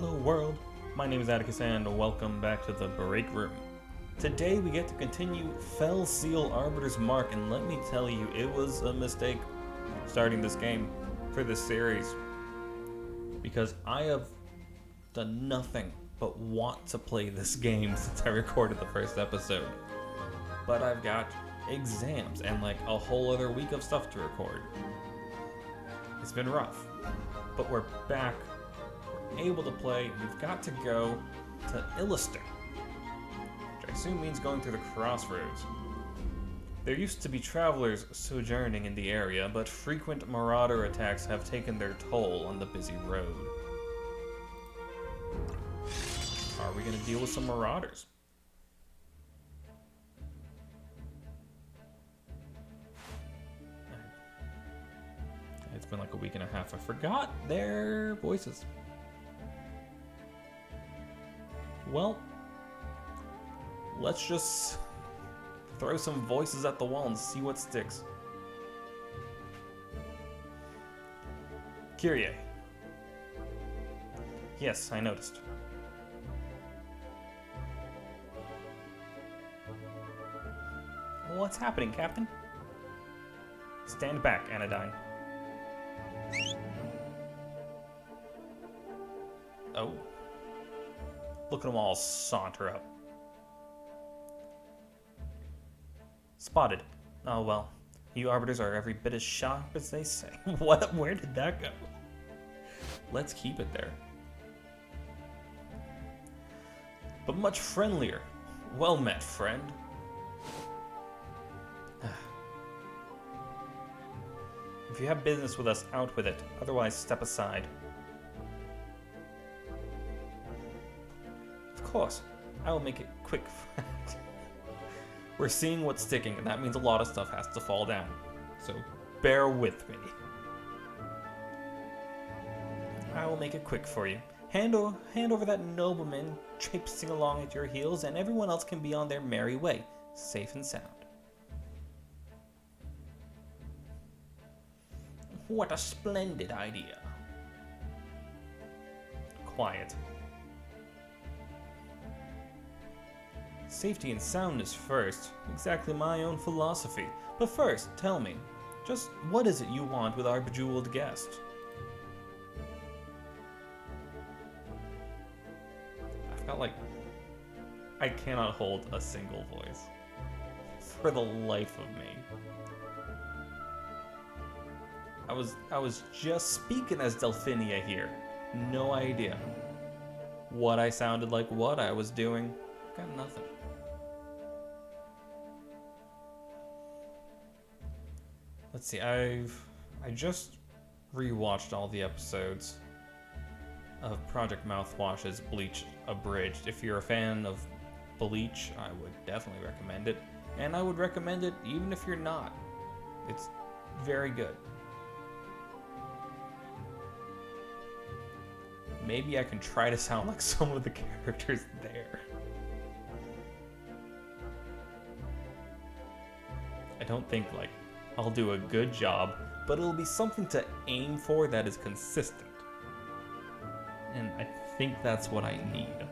Hello world, my name is Atticus and welcome back to the Break Room. Today we get to continue Fell Seal Arbiter's Mark, and let me tell you, it was a mistake starting this game for this series. Because I have done nothing but want to play this game since I recorded the first episode. But I've got exams and like a whole other week of stuff to record. It's been rough, but we're back. We're able to play. We've got to go to Electro, which I assume means going through the Crossroads. There used to be travelers sojourning in the area, but frequent marauder attacks have taken their toll on the busy road. Are we going to deal with some marauders? It's been like a week and a half. I forgot their voices. Well, let's just throw some voices at the wall and see what sticks. Kyrie. Yes, I noticed. What's happening, Captain? Stand back, Anodyne. Oh. Look at them all saunter up. Spotted. Oh well. You Arbiters are every bit as sharp as they say. What? Where did that go? Let's keep it there. But much friendlier. Well met, friend. If you have business with us, out with it. Otherwise, step aside. Of course, I will make it quick. We're seeing what's sticking, and that means a lot of stuff has to fall down. So, bear with me. I will make it quick for you. Hand over that nobleman traipsing along at your heels, and everyone else can be on their merry way, safe and sound. What a splendid idea. Quiet. Safety and soundness first. Exactly my own philosophy. But first, tell me, just what is it you want with our bejeweled guest? I've got I cannot hold a single voice. For the life of me. I was just speaking as Delphinia here. No idea what I sounded like, what I was doing. Got nothing. Let's see, I just rewatched all the episodes of Project Mouthwash's Bleach Abridged. If you're a fan of Bleach, I would definitely recommend it. And I would recommend it even if you're not. It's very good. Maybe I can try to sound like some of the characters there. I don't think I'll do a good job, but it'll be something to aim for that is consistent. And I think that's what I need.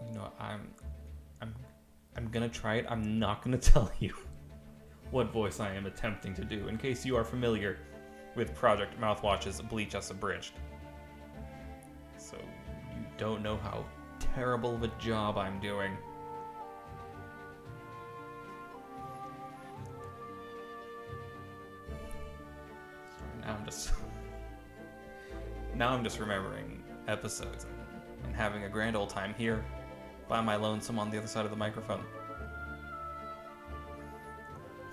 You know, I'm gonna try it. I'm not gonna tell you what voice I am attempting to do, in case you are familiar with Project Mouthwash's Bleach Us Abridged. So you don't know how terrible of a job I'm doing. Sorry, now I'm just remembering episodes and having a grand old time here by my lonesome on the other side of the microphone.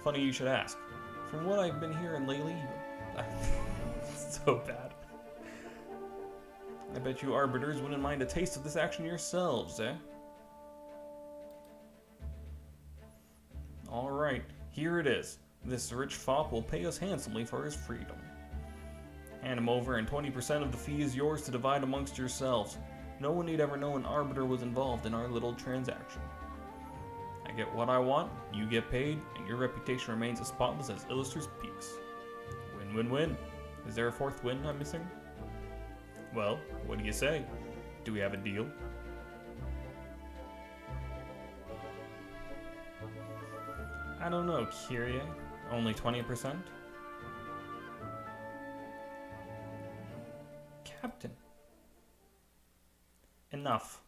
Funny you should ask. From what I've been hearing lately, it's so bad. I bet you Arbiters wouldn't mind a taste of this action yourselves, eh? Alright, here it is. This rich fop will pay us handsomely for his freedom. Hand him over, and 20% of the fee is yours to divide amongst yourselves. No one need ever know an Arbiter was involved in our little transaction. I get what I want, you get paid, and your reputation remains as spotless as Illustra's peaks. Win-win-win. Is there a fourth win I'm missing? Well, what do you say? Do we have a deal? I don't know, Kyrie. Only 20%? Captain. Enough.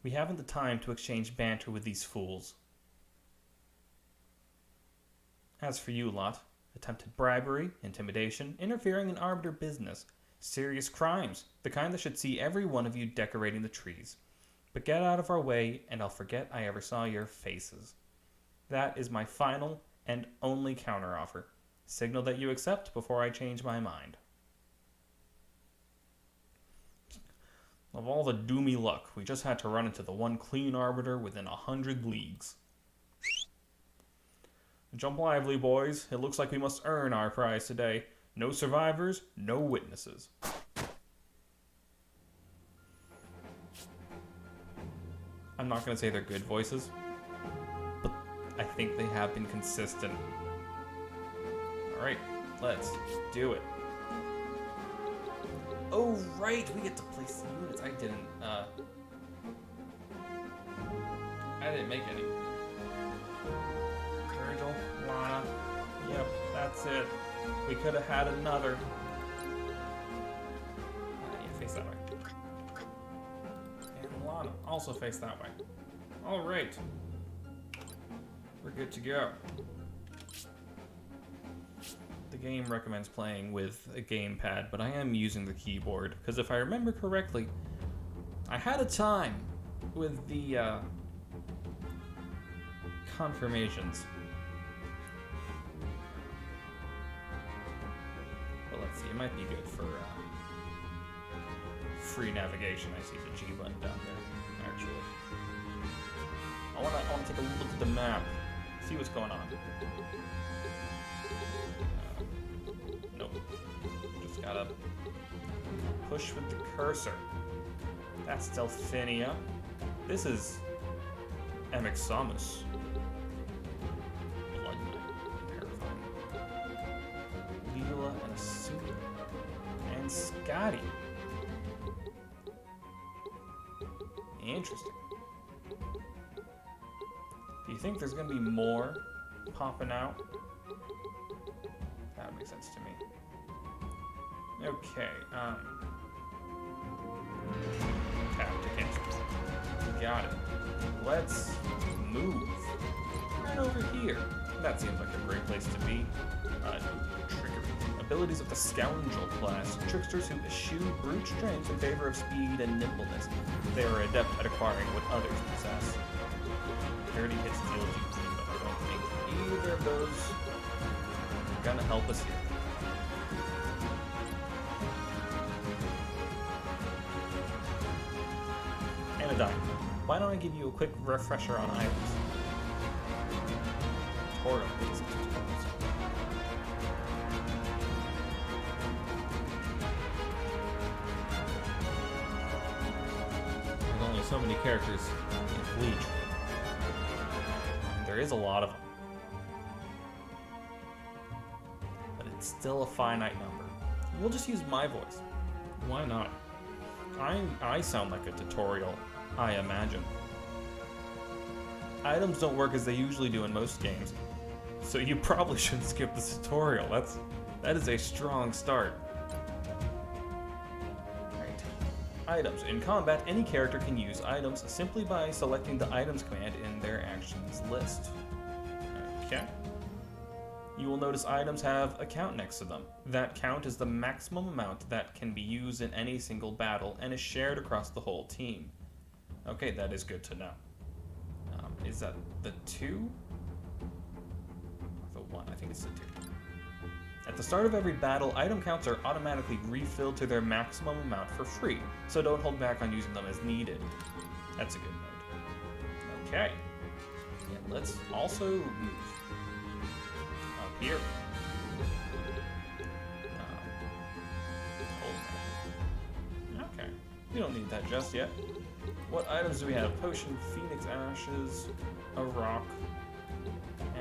We haven't the time to exchange banter with these fools. As for you lot, attempted bribery, intimidation, interfering in Arbiter business, serious crimes, the kind that should see every one of you decorating the trees. But get out of our way, and I'll forget I ever saw your faces. That is my final and only counteroffer. Signal that you accept before I change my mind. Of all the doomy luck, we just had to run into the one clean Arbiter within 100 leagues. Jump lively, boys. It looks like we must earn our prize today. No survivors, no witnesses. I'm not going to say they're good voices, but I think they have been consistent. Alright, let's do it. Oh, right, we get to place units. I didn't make any. Virgil, Lana. Yep, that's it. We could have had another. Yeah, face that way. And Lana, also face that way. Alright. We're good to go. The game recommends playing with a gamepad, but I am using the keyboard, because if I remember correctly, I had a time with the confirmations. But let's see, it might be good for free navigation. I see the G button down there, actually. I want to take a look at the map, see what's going on. Nope. Just gotta push with the cursor. That's Delphinia. This is Amixamus. Blood Knight. Terrifying. Leela and Asuna. And Scotty. Interesting. Do you think there's gonna be more popping out? That makes sense to me. Okay, tap to cancel. Got it. Let's move. Right over here. That seems like a great place to be. Trickery. Abilities of the Scoundrel class. Tricksters who eschew brute strength in favor of speed and nimbleness. They are adept at acquiring what others possess. 30 hits deal GP, but I don't think either of those are gonna help us here. Anodyne. Why don't I give you a quick refresher on items? Tutorial based tutorials. There's only so many characters in Bleach. There is a lot of them. But it's still a finite number. We'll just use my voice. Why not? I sound like a tutorial, I imagine. Items don't work as they usually do in most games, so you probably shouldn't skip the tutorial. That is a strong start. Right. Items. In combat, any character can use items simply by selecting the items command in their actions list. Okay. You will notice items have a count next to them. That count is the maximum amount that can be used in any single battle and is shared across the whole team. Okay, that is good to know. Is that the 2? Or the 1? I think it's the 2. At the start of every battle, item counts are automatically refilled to their maximum amount for free, so don't hold back on using them as needed. That's a good note. Okay. And let's also move up here. Okay. We don't need that just yet. What items do we have? Potion, Phoenix Ashes, a rock,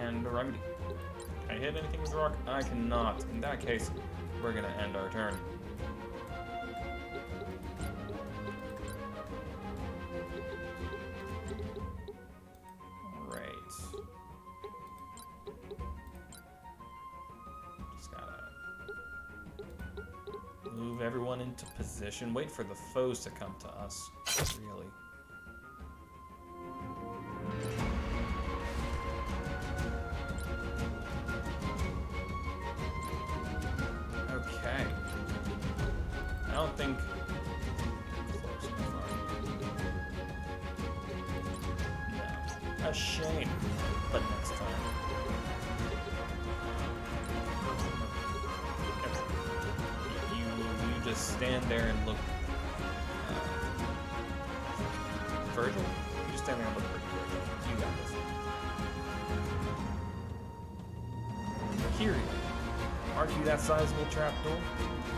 and a remedy. Can I hit anything with a rock? I cannot. In that case, we're gonna end our turn. Alright. Just gotta move everyone into position. Wait for the foes to come to us. Really. Okay. I don't think... No. A shame. But next time. You just stand there and look... Virgil? You just stand there and look pretty good. You got this. Kyrie. Aren't you that sizable trapdoor?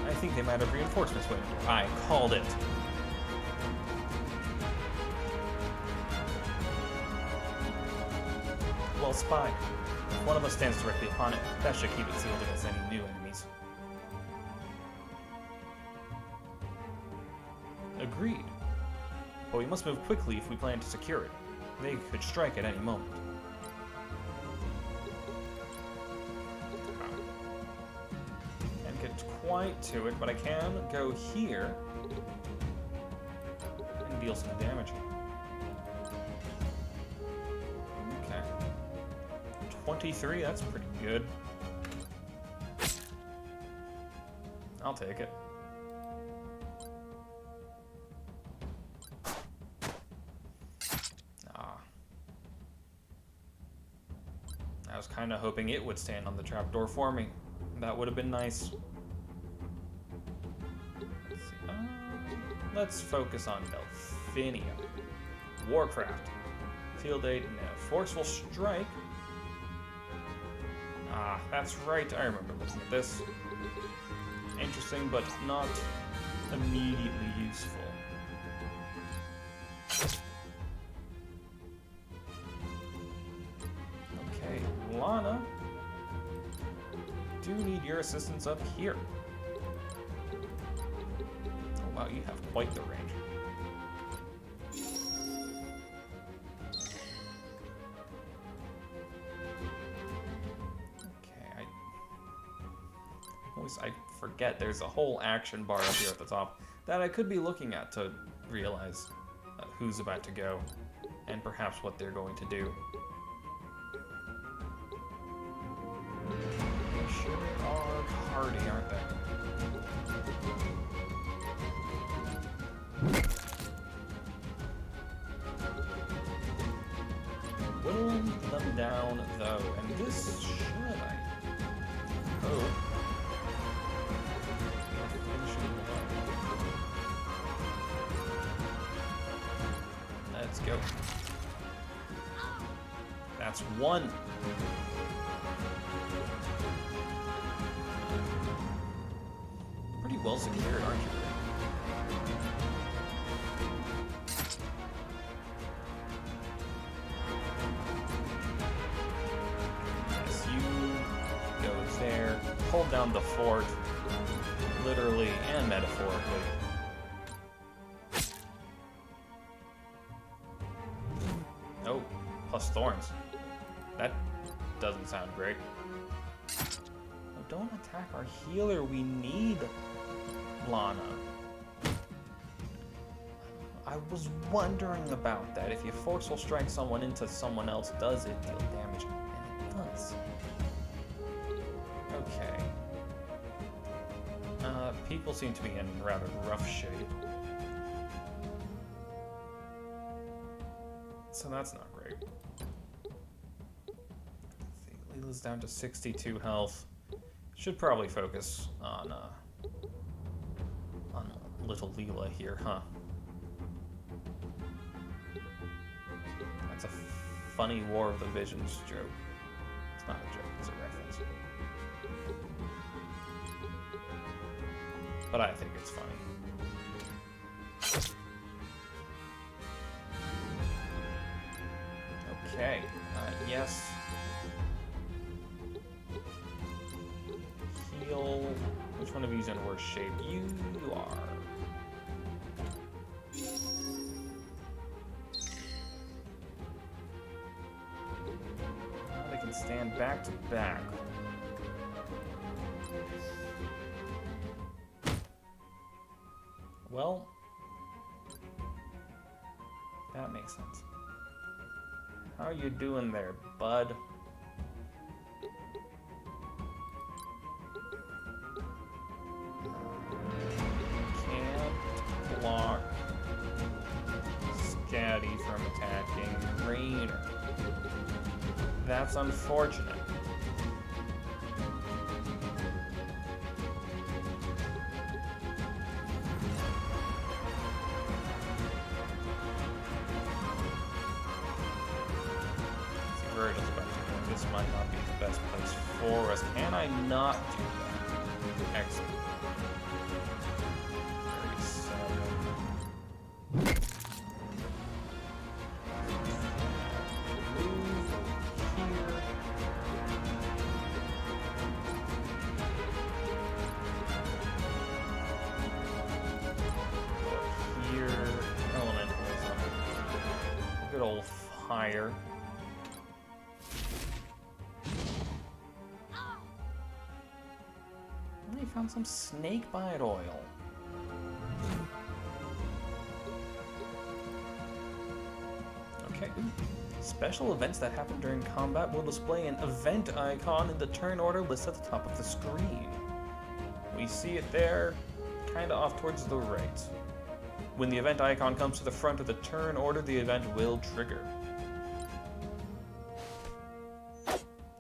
I think they might have reinforcements waiting. I called it. Well spied. If one of us stands directly upon it, that should keep it sealed against any new enemies. Agreed. But we must move quickly if we plan to secure it. They could strike at any moment. Can't get quite to it, but I can go here and deal some damage. Okay. 23, that's pretty good. I'll take it. I was kind of hoping it would stand on the trapdoor for me. That would have been nice. Let's see. Let's focus on Delphinia. Warcraft. Field aid, no. Forceful strike. Ah, that's right. I remember looking at this. Interesting, but not immediately useful. Lana, do need your assistance up here. Oh wow, you have quite the range. Okay, I forget there's a whole action bar up here at the top that I could be looking at to realize who's about to go and perhaps what they're going to do. Sure are hardy, aren't they? Whittling them down, though, and this should, I hope, finishing the Let's go. That's one. Pretty well secured, aren't you? Yes, you go there, hold down the fort, literally and metaphorically. Oh, plus thorns. That doesn't sound great. Oh, don't attack our healer, we need Lana. I was wondering about that. If you forceful strike someone into someone else, does it deal damage? And it does. Okay. People seem to be in rather rough shape. So that's not great. Let's see, Leela's down to 62 health. Should probably focus on little Leela here, huh? That's a funny War of the Visions joke. It's not a joke, it's a reference. But I think it's funny. he's in worse shape. You are. Now they can stand back to back. Well, that makes sense. How you doing there, bud? Can't block Scatty from attacking Rainer. That's unfortunate. Virgil's about to go. This might not be the best place for us. Can I not do that? Excellent. 37. Move here. Here. Elementalism. Good old fire. Found some snake bite oil. Okay. Special events that happen during combat will display an event icon in the turn order list at the top of the screen. We see it there, kind of off towards the right. When the event icon comes to the front of the turn order, the event will trigger.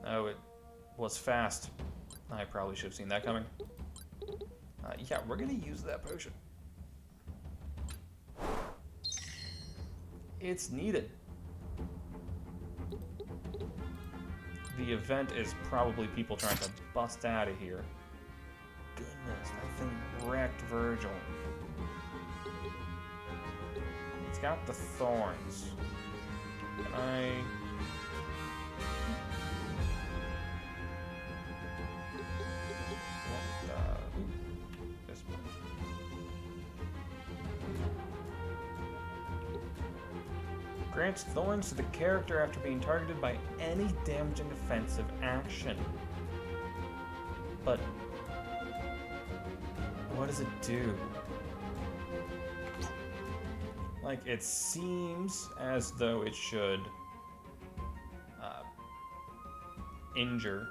Oh, it was fast. I probably should have seen that coming. Yeah, we're gonna use that potion. It's needed. The event is probably people trying to bust out of here. Goodness, that thing wrecked Virgil. It's got the thorns. Can I... Grants thorns to the character after being targeted by any damaging offensive action. But what does it do? Like, it seems as though it should injure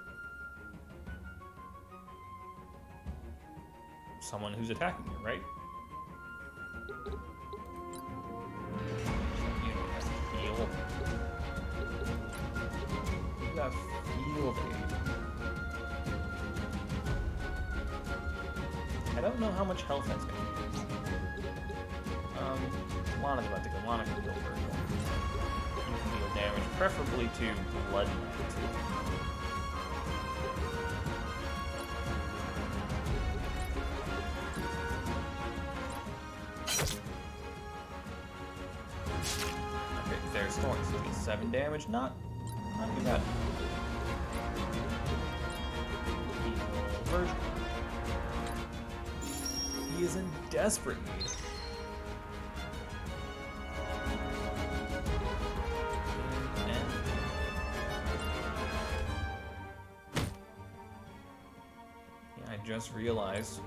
someone who's attacking you, right? You got field aid. I don't know how much health that's gonna use. Lana's about to go. Lana can go Virgil. You can deal damage, preferably to Blood Knight. Okay, there's Thorns. 7 damage, not too bad. Virgil. He is in desperate need. I just realized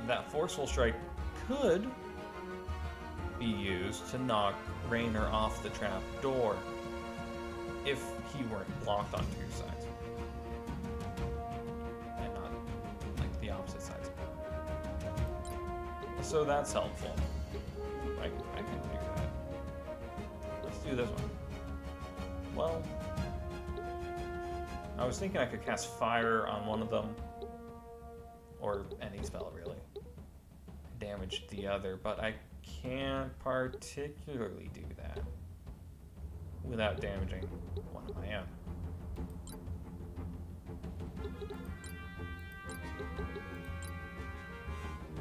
that Forceful Strike could be used to knock Rainer off the trap door if he weren't blocked on 2 sides. And not, like, the opposite sides. So that's helpful. I can do that. Let's do this one. Well, I was thinking I could cast Fire on one of them. Or any spell, really. Damage the other, but I can't particularly do that without damaging one of my own.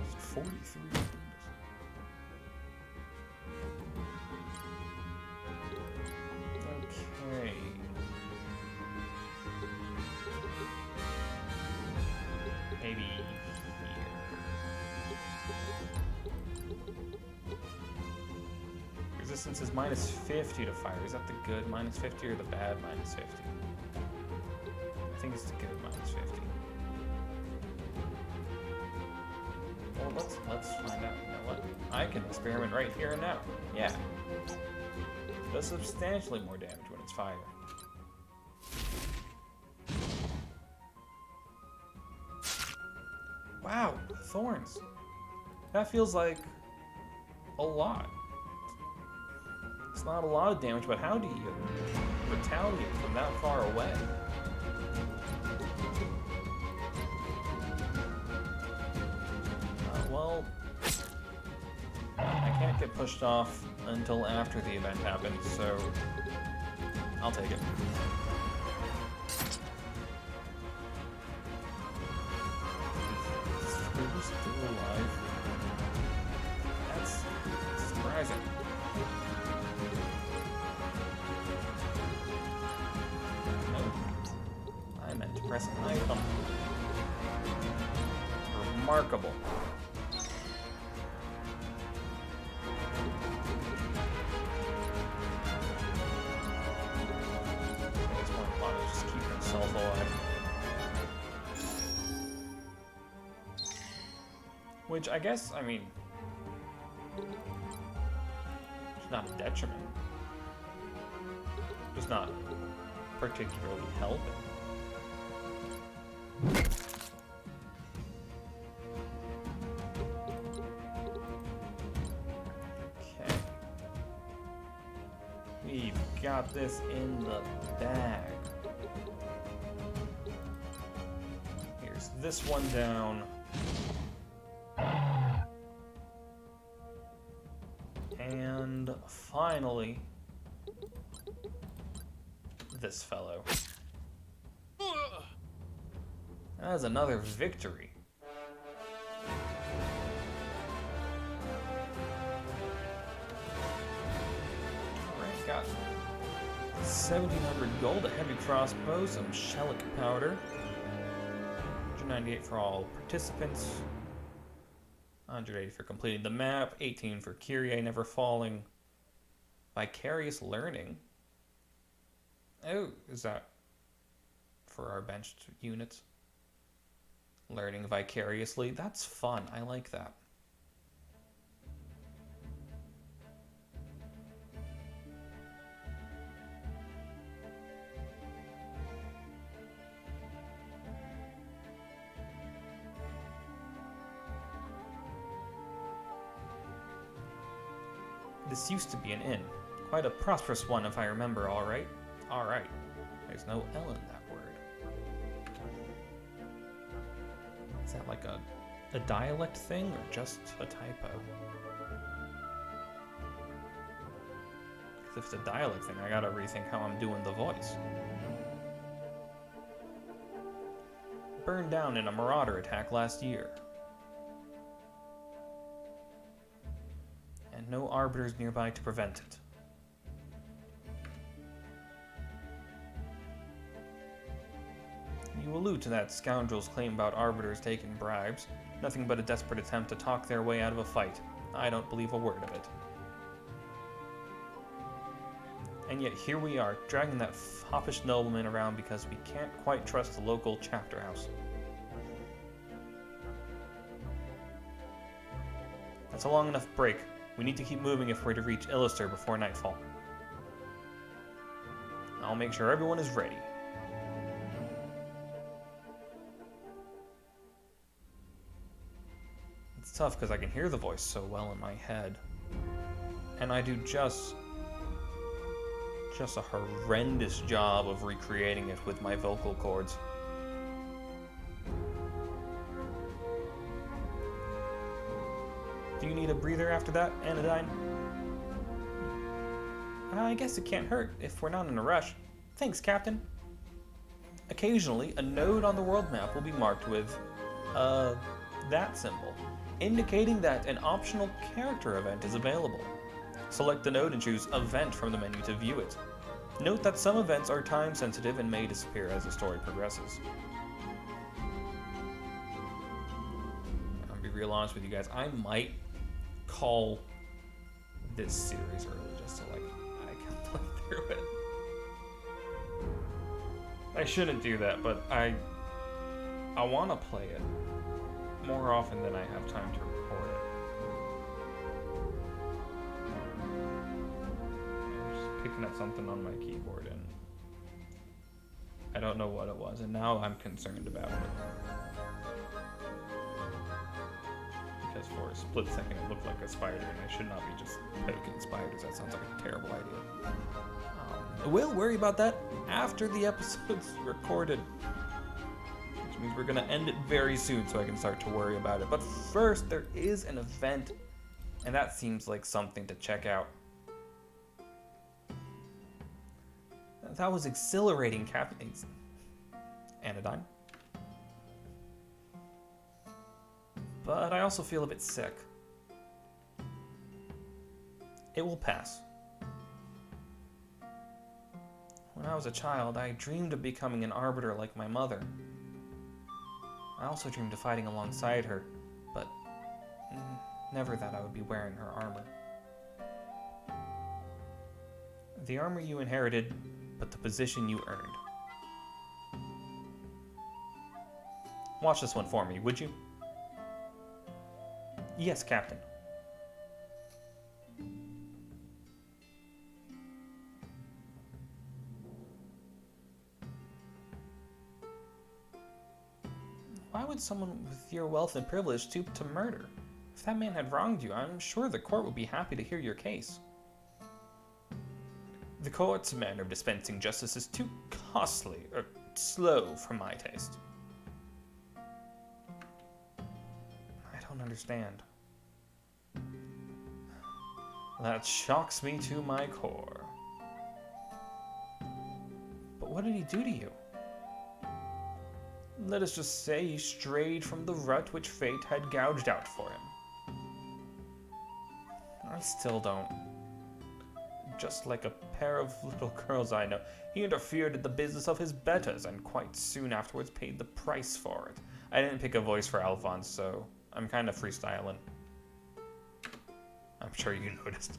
It's 43. Okay. resistance is minus 50 to fire. Is that the good minus 50 or the bad minus 50? I think it's the good minus 50. Well, let's find out. You know what? I can experiment right here and now. Yeah. It does substantially more damage when it's fire. Wow, thorns. That feels like a lot. It's not a lot of damage, but how do you retaliate from that far away? Well, I can't get pushed off until after the event happens, so I'll take it. Who's still alive? That's surprising. Nope. I meant to press an item. Remarkable. At this point, Lana just keep himself alive. Which I guess, I mean, it's not a detriment. Just not particularly helping. Okay. We've got this in the bag. Here's this one down. And finally, this fellow. That is another victory. Alright, got 1,700 gold, a heavy crossbow, some shellac powder, 198 for all participants. 180 for completing the map, 18 for Kyrie never falling. Vicarious learning. Oh, is that for our benched units? Learning vicariously. That's fun. I like that. This used to be an inn. Quite a prosperous one, if I remember all right. All right. There's no L in that word. Is that like a dialect thing or just a typo? Because if it's a dialect thing, I gotta rethink how I'm doing the voice. Burned down in a marauder attack last year. And no arbiters nearby to prevent it. You allude to that scoundrel's claim about arbiters taking bribes. Nothing but a desperate attempt to talk their way out of a fight. I don't believe a word of it. And yet here we are, dragging that foppish nobleman around because we can't quite trust the local chapter house. That's a long enough break. We need to keep moving if we're to reach Illister before nightfall. I'll make sure everyone is ready. It's tough because I can hear the voice so well in my head. And I do just a horrendous job of recreating it with my vocal cords. Do you need a breather after that, Anodyne? I guess it can't hurt if we're not in a rush. Thanks, Captain. Occasionally, a node on the world map will be marked with, that symbol, indicating that an optional character event is available. Select the node and choose Event from the menu to view it. Note that some events are time-sensitive and may disappear as the story progresses. I'll be real honest with you guys, I might call this series early just so like I can play through it. I shouldn't do that, but I want to play it more often than I have time to record it. I'm just picking at something on my keyboard and I don't know what it was, and now I'm concerned about it. Because for a split second it looked like a spider, and I should not be just poking spiders. That sounds like a terrible idea. We'll worry about that after the episode's recorded. Which means we're gonna end it very soon so I can start to worry about it. But first, there is an event, and that seems like something to check out. That was exhilarating, Captain Anodyne. But I also feel a bit sick. It will pass. When I was a child, I dreamed of becoming an Arbiter like my mother. I also dreamed of fighting alongside her, but never that I would be wearing her armor. The armor you inherited, but the position you earned. Watch this one for me, would you? Yes, Captain. Why would someone with your wealth and privilege stoop to murder? If that man had wronged you, I'm sure the court would be happy to hear your case. The court's manner of dispensing justice is too costly or slow for my taste. I don't understand. That shocks me to my core. But what did he do to you? Let us just say he strayed from the rut which fate had gouged out for him. I still don't. Just like a pair of little girls I know, he interfered in the business of his betters and quite soon afterwards paid the price for it. I didn't pick a voice for Alphonse, so I'm kind of freestyling. I'm sure you noticed.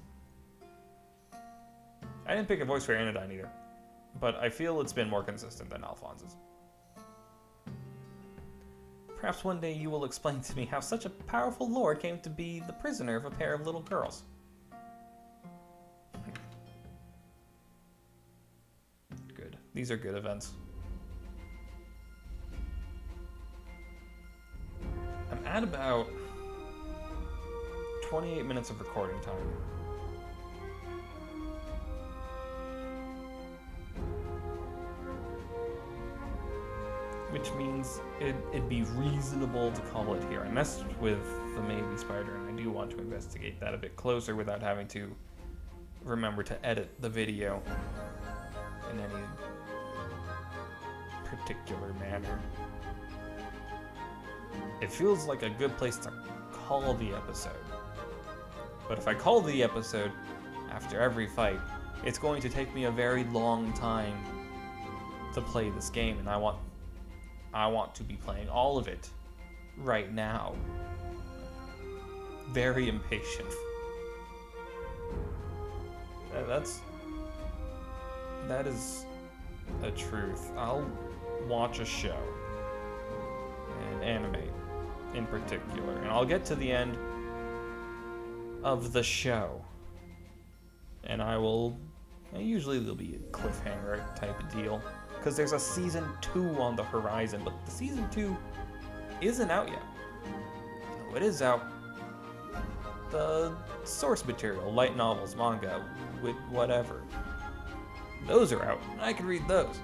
I didn't pick a voice for Anodyne either, but I feel it's been more consistent than Alphonse's. Perhaps one day you will explain to me how such a powerful lord came to be the prisoner of a pair of little girls. Good. These are good events. I'm at about 28 minutes of recording time. Which means it'd be reasonable to call it here. I messed with the maybe spider, and I do want to investigate that a bit closer without having to remember to edit the video in any particular manner. It feels like a good place to call the episode. But if I call the episode after every fight, it's going to take me a very long time to play this game, and I want to be playing all of it right now. Very impatient. That is a truth. I'll watch a show, an anime in particular, and I'll get to the end of the show, and usually there'll be a cliffhanger type of deal. Because there's a season 2 on the horizon, but the season 2 isn't out yet. No, it is out. The source material, light novels, manga, whatever. Those are out, and I can read those.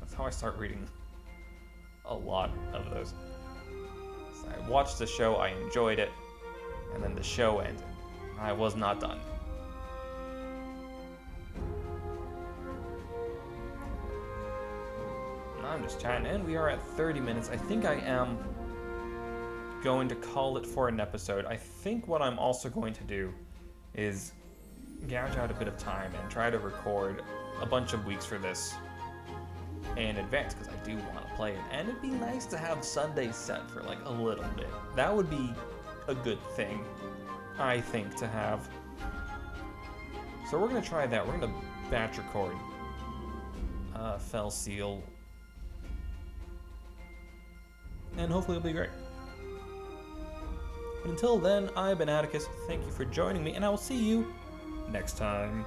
That's how I start reading a lot of those. So I watched the show, I enjoyed it, and then the show ended. I was not done. I'm just chatting, and we are at 30 minutes. I think I am going to call it for an episode. I think what I'm also going to do is gouge out a bit of time and try to record a bunch of weeks for this in advance, because I do want to play it. And it'd be nice to have Sunday set for like a little bit. That would be a good thing. I think, to have. So we're going to try that. We're going to batch record Fell Seal. And hopefully it'll be great. But until then, I've been Atticus. Thank you for joining me, and I will see you next time.